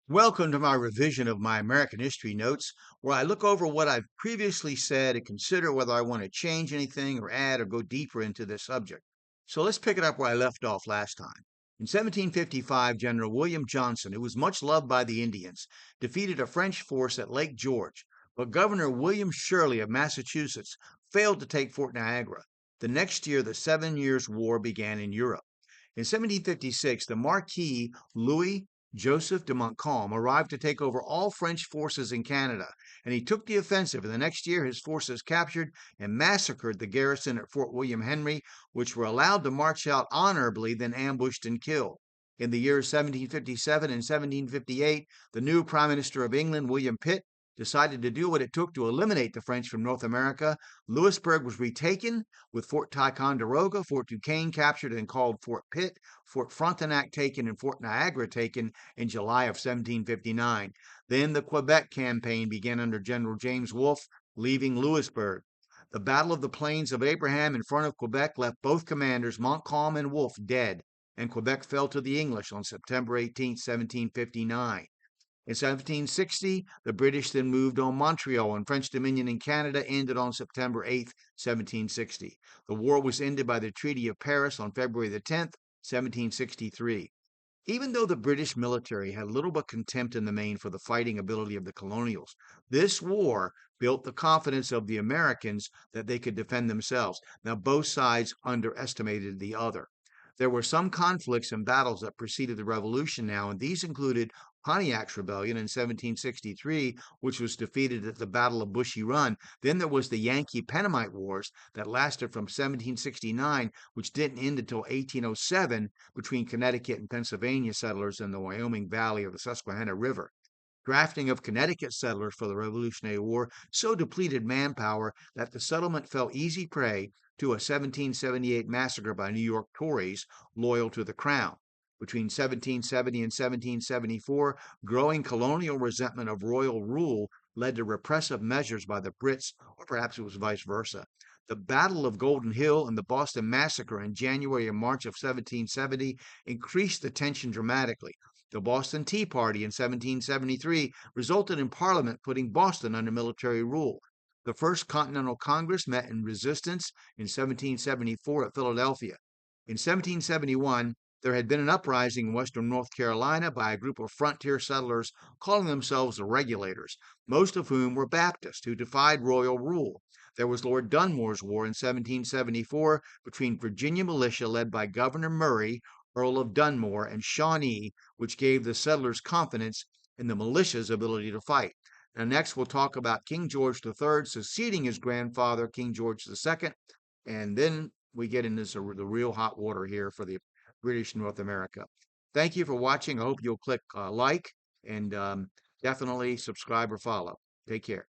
Welcome to my revision of my American history notes, where I look over what I've previously said and consider whether I want to change anything or add or go deeper into this subject. So let's pick it up where I left off last time. In 1755, General William Johnson, who was much loved by the Indians, defeated a French force at Lake George, but Governor William Shirley of Massachusetts failed to take Fort Niagara. The next year, the Seven Years' War began in Europe. In 1756, the Marquis Louis Joseph de Montcalm arrived to take over all French forces in Canada, and he took the offensive. And the next year, his forces captured and massacred the garrison at Fort William Henry, which were allowed to march out honorably, then ambushed and killed. In the years 1757 and 1758, the new Prime Minister of England, William Pitt, decided to do what it took to eliminate the French from North America. Louisburg was retaken, with Fort Ticonderoga, Fort Duquesne captured and called Fort Pitt, Fort Frontenac taken, and Fort Niagara taken in July of 1759. Then the Quebec campaign began under General James Wolfe, leaving Louisburg. The Battle of the Plains of Abraham in front of Quebec left both commanders, Montcalm and Wolfe, dead, and Quebec fell to the English on September 18, 1759. In 1760, the British then moved on Montreal, and French dominion in Canada ended on September 8, 1760. The war was ended by the Treaty of Paris on February the 10th, 1763. Even though the British military had little but contempt in the main for the fighting ability of the colonials, this war built the confidence of the Americans that they could defend themselves. Now, both sides underestimated the other. There were some conflicts and battles that preceded the Revolution now, and these included Pontiac's Rebellion in 1763, which was defeated at the Battle of Bushy Run. Then there was the Yankee Pennamite Wars that lasted from 1769, which didn't end until 1807, between Connecticut and Pennsylvania settlers in the Wyoming Valley of the Susquehanna River. Drafting of Connecticut settlers for the Revolutionary War so depleted manpower that the settlement fell easy prey to a 1778 massacre by New York Tories loyal to the Crown. Between 1770 and 1774, growing colonial resentment of royal rule led to repressive measures by the Brits, or perhaps it was vice versa. The Battle of Golden Hill and the Boston Massacre in January and March of 1770 increased the tension dramatically. The Boston Tea Party in 1773 resulted in Parliament putting Boston under military rule. The First Continental Congress met in resistance in 1774 at Philadelphia. In 1771, there had been an uprising in western North Carolina by a group of frontier settlers calling themselves the Regulators, most of whom were Baptists who defied royal rule. There was Lord Dunmore's War in 1774 between Virginia militia led by Governor Murray, Earl of Dunmore, and Shawnee, which gave the settlers confidence in the militia's ability to fight. Now, next, we'll talk about King George III succeeding his grandfather, King George II, and then we get into the real hot water here for the British North America. Thank you for watching. I hope you'll click like and definitely subscribe or follow. Take care.